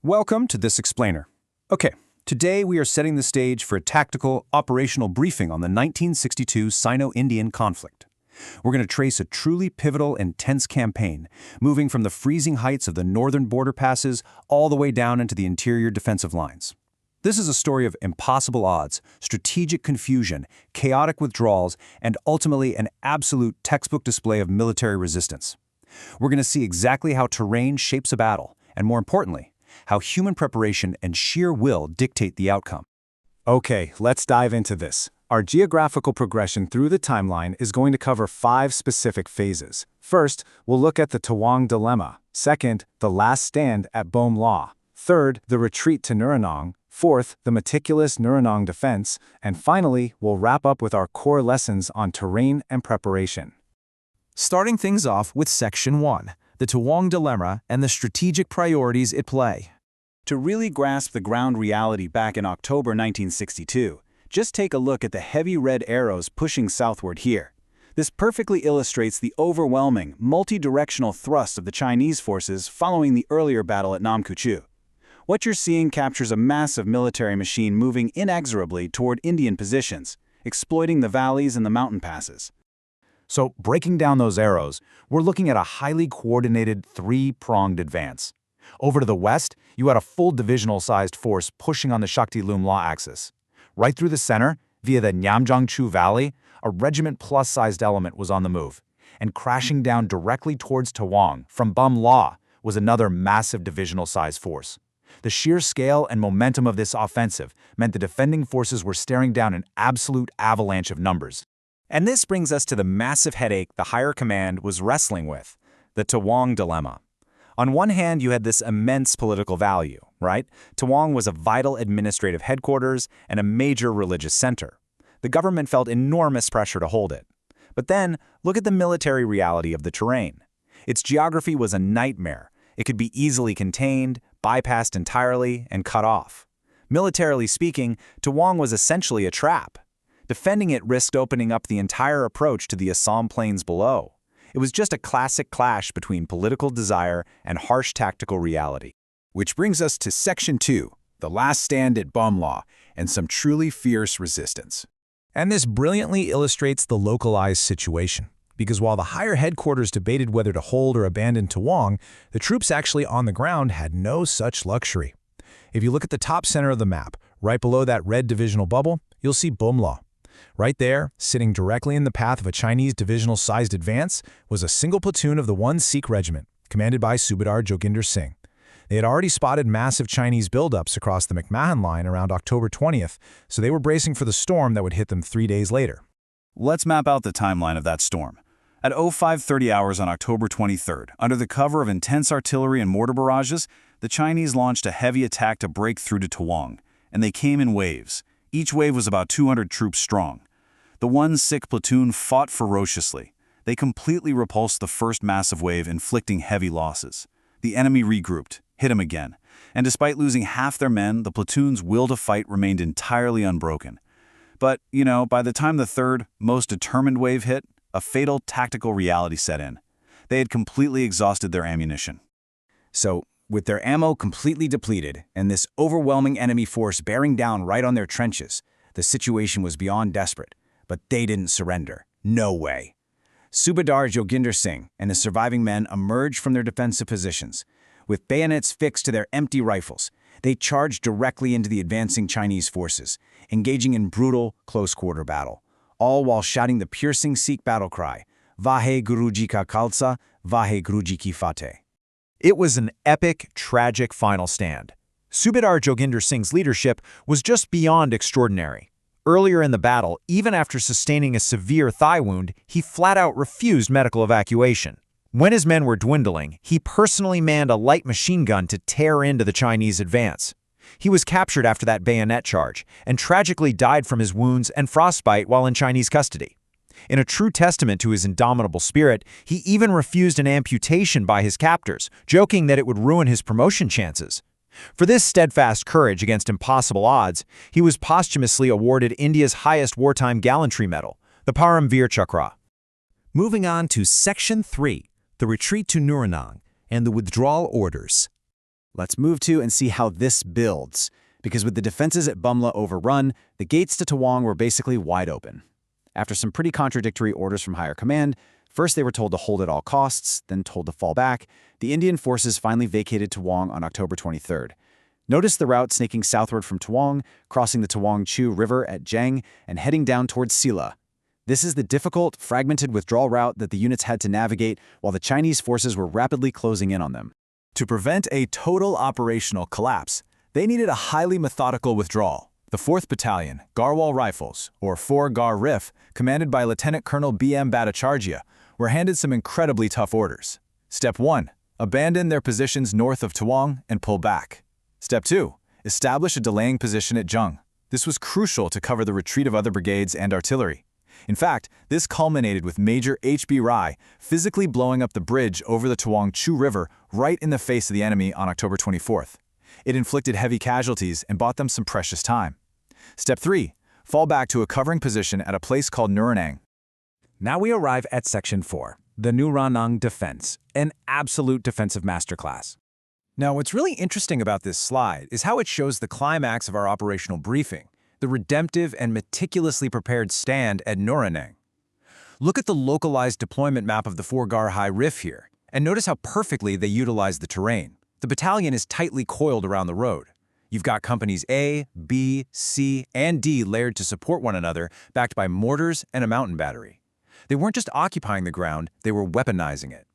Welcome to this explainer. Okay, today we are setting the stage for a tactical, operational briefing on the 1962 Sino-Indian conflict. We're going to trace a truly pivotal and tense campaign, moving from the freezing heights of the northern border passes all the way down into the interior defensive lines. This is a story of impossible odds, strategic confusion, chaotic withdrawals, and ultimately an absolute textbook display of military resistance. We're going to see exactly how terrain shapes a battle, and more importantly, how human preparation and sheer will dictate the outcome. Okay, let's dive into this. Our geographical progression through the timeline is going to cover 5 specific phases. First, we'll look at the Tawang dilemma. Second, the last stand at Bom Law. Third, the retreat to Nuranang. Fourth, the meticulous Nuranang defense. And finally, we'll wrap up with our core lessons on terrain and preparation. Starting things off with Section 1, the Tawang dilemma and the strategic priorities at play. To really grasp the ground reality back in October 1962, just take a look at the heavy red arrows pushing southward here. This perfectly illustrates the overwhelming, multi-directional thrust of the Chinese forces following the earlier battle at Nam Kuchu. What you're seeing captures a massive military machine moving inexorably toward Indian positions, exploiting the valleys and the mountain passes. So, breaking down those arrows, we're looking at a highly coordinated three-pronged advance. Over to the west, you had a full divisional-sized force pushing on the Shakti-Lumla axis. Right through the center, via the Nyamjangchu Valley, a regiment-plus-sized element was on the move. And crashing down directly towards Tawang from Bum Law was another massive divisional-sized force. The sheer scale and momentum of this offensive meant the defending forces were staring down an absolute avalanche of numbers. And this brings us to the massive headache the higher command was wrestling with, the Tawang dilemma. On one hand, you had this immense political value, right? Tawang was a vital administrative headquarters and a major religious center. The government felt enormous pressure to hold it. But then, look at the military reality of the terrain. Its geography was a nightmare. It could be easily contained, bypassed entirely, and cut off. Militarily speaking, Tawang was essentially a trap. Defending it risked opening up the entire approach to the Assam plains below. It was just a classic clash between political desire and harsh tactical reality. Which brings us to Section 2, the last stand at Bum Law, and some truly fierce resistance. And this brilliantly illustrates the localized situation, because while the higher headquarters debated whether to hold or abandon Tawang, the troops actually on the ground had no such luxury. If you look at the top center of the map, right below that red divisional bubble, you'll see Bum Law. Right there, sitting directly in the path of a Chinese divisional-sized advance, was a single platoon of the 1 Sikh regiment, commanded by Subedar Joginder Singh. They had already spotted massive Chinese buildups across the McMahon line around October 20th, so they were bracing for the storm that would hit them 3 days later. Let's map out the timeline of that storm. At 05:30 hours on October 23rd, under the cover of intense artillery and mortar barrages, the Chinese launched a heavy attack to break through to Tawang, and they came in waves. Each wave was about 200 troops strong. The 1 Sikh platoon fought ferociously. They completely repulsed the first massive wave, inflicting heavy losses. The enemy regrouped, hit him again, and despite losing half their men, the platoon's will to fight remained entirely unbroken. But, by the time the third, most determined wave hit, a fatal tactical reality set in. They had completely exhausted their ammunition. So, with their ammo completely depleted and this overwhelming enemy force bearing down right on their trenches, the situation was beyond desperate. But they didn't surrender. No way. Subedar Joginder Singh and his surviving men emerged from their defensive positions. With bayonets fixed to their empty rifles, they charged directly into the advancing Chinese forces, engaging in brutal, close-quarter battle, all while shouting the piercing Sikh battle cry, Vahe Guruji Ka Khalsa, Vahe Guruji Ki Fateh. It was an epic, tragic final stand. Subedar Joginder Singh's leadership was just beyond extraordinary. Earlier in the battle, even after sustaining a severe thigh wound, he flat-out refused medical evacuation. When his men were dwindling, he personally manned a light machine gun to tear into the Chinese advance. He was captured after that bayonet charge and tragically died from his wounds and frostbite while in Chinese custody. In a true testament to his indomitable spirit, he even refused an amputation by his captors, joking that it would ruin his promotion chances. For this steadfast courage against impossible odds, he was posthumously awarded India's highest wartime gallantry medal, the Param Veer Chakra. Moving on to Section 3, the retreat to Nuranang and the withdrawal orders. Let's move to and see how this builds, because with the defenses at Bumla overrun, the gates to Tawang were basically wide open. After some pretty contradictory orders from higher command, first they were told to hold at all costs, then told to fall back, the Indian forces finally vacated Tawang on October 23rd. Notice the route snaking southward from Tawang, crossing the Tawang-Chu River at Jeng, and heading down towards Sila. This is the difficult, fragmented withdrawal route that the units had to navigate while the Chinese forces were rapidly closing in on them. To prevent a total operational collapse, they needed a highly methodical withdrawal. The 4th Battalion, Garhwal Rifles, or 4 Gar Rif, commanded by Lieutenant Colonel B.M. Bhattacharjee, were handed some incredibly tough orders. Step 1. Abandon their positions north of Tawang and pull back. Step 2. Establish a delaying position at Jung. This was crucial to cover the retreat of other brigades and artillery. In fact, this culminated with Major H.B. Rai physically blowing up the bridge over the Tawang-Chu River right in the face of the enemy on October 24th. It inflicted heavy casualties and bought them some precious time. Step 3. Fall back to a covering position at a place called Nuranang. Now we arrive at Section 4, the Nuranang Defense, an absolute defensive masterclass. Now, what's really interesting about this slide is how it shows the climax of our operational briefing, the redemptive and meticulously prepared stand at Nuranang. Look at the localized deployment map of the 4 Gar High Rif here, and notice how perfectly they utilize the terrain. The battalion is tightly coiled around the road. You've got companies A, B, C, and D layered to support one another, backed by mortars and a mountain battery. They weren't just occupying the ground, they were weaponizing it.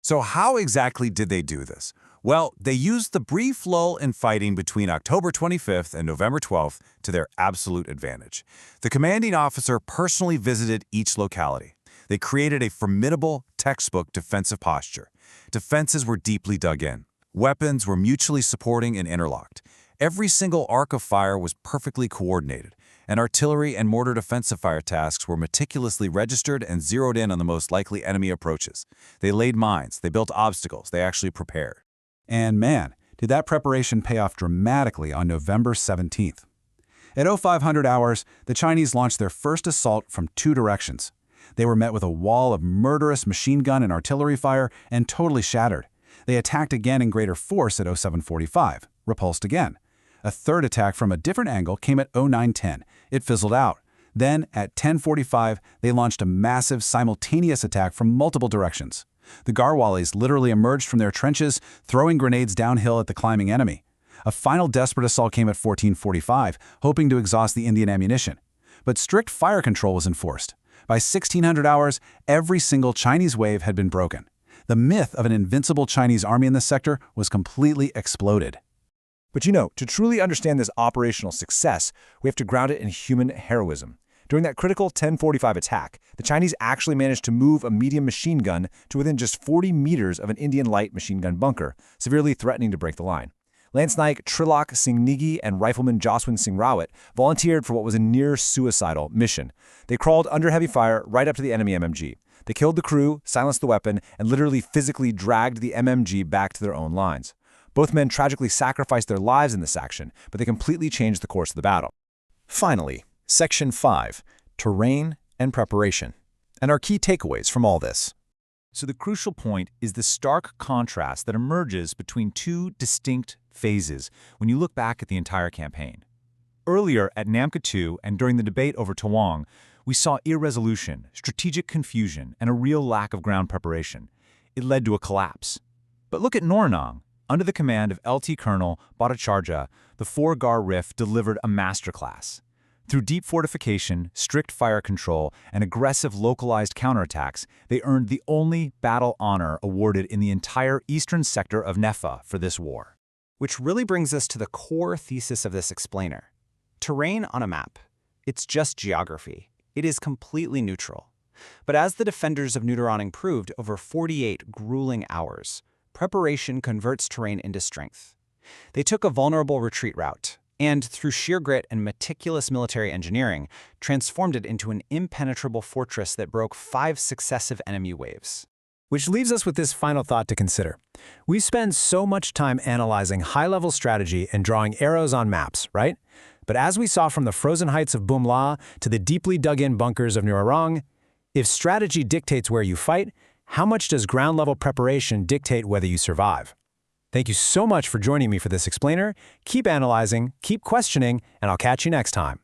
So how exactly did they do this? Well, they used the brief lull in fighting between October 25th and November 12th to their absolute advantage. The commanding officer personally visited each locality. They created a formidable, textbook defensive posture. Defenses were deeply dug in. Weapons were mutually supporting and interlocked. Every single arc of fire was perfectly coordinated, and artillery and mortar defensive fire tasks were meticulously registered and zeroed in on the most likely enemy approaches. They laid mines, they built obstacles, they actually prepared. And man, did that preparation pay off dramatically on November 17th. At 0500 hours, the Chinese launched their first assault from 2 directions. They were met with a wall of murderous machine gun and artillery fire and totally shattered. They attacked again in greater force at 0745, repulsed again. A third attack from a different angle came at 0910. It fizzled out. Then, at 1045, they launched a massive simultaneous attack from multiple directions. The Garhwalis literally emerged from their trenches, throwing grenades downhill at the climbing enemy. A final desperate assault came at 1445, hoping to exhaust the Indian ammunition. But strict fire control was enforced. By 1600 hours, every single Chinese wave had been broken. The myth of an invincible Chinese army in this sector was completely exploded. But to truly understand this operational success, we have to ground it in human heroism. During that critical 1045 attack, the Chinese actually managed to move a medium machine gun to within just 40 meters of an Indian light machine gun bunker, severely threatening to break the line. Lance Naik Trilok Singh Negi and Rifleman Joswin Singh Rawat volunteered for what was a near-suicidal mission. They crawled under heavy fire right up to the enemy MMG. They killed the crew, silenced the weapon, and literally physically dragged the MMG back to their own lines. Both men tragically sacrificed their lives in this action, but they completely changed the course of the battle. Finally, Section 5, Terrain and Preparation, and our key takeaways from all this. So the crucial point is the stark contrast that emerges between 2 distinct phases when you look back at the entire campaign. Earlier at Namka II and during the debate over Tawang, we saw irresolution, strategic confusion, and a real lack of ground preparation. It led to a collapse. But look at Nuranang. Under the command of LT Colonel Bhattacharjee, the 4 Gar Rif delivered a masterclass. Through deep fortification, strict fire control, and aggressive localized counterattacks, they earned the only battle honor awarded in the entire eastern sector of Nefa for this war. Which really brings us to the core thesis of this explainer. Terrain on a map. It's just geography. It is completely neutral. But as the defenders of Nuranang proved over 48 grueling hours, preparation converts terrain into strength. They took a vulnerable retreat route, and through sheer grit and meticulous military engineering, transformed it into an impenetrable fortress that broke 5 successive enemy waves. Which leaves us with this final thought to consider. We spend so much time analyzing high-level strategy and drawing arrows on maps, right? But as we saw from the frozen heights of Bumla to the deeply dug-in bunkers of Nuranang, if strategy dictates where you fight, how much does ground-level preparation dictate whether you survive? Thank you so much for joining me for this explainer. Keep analyzing, keep questioning, and I'll catch you next time.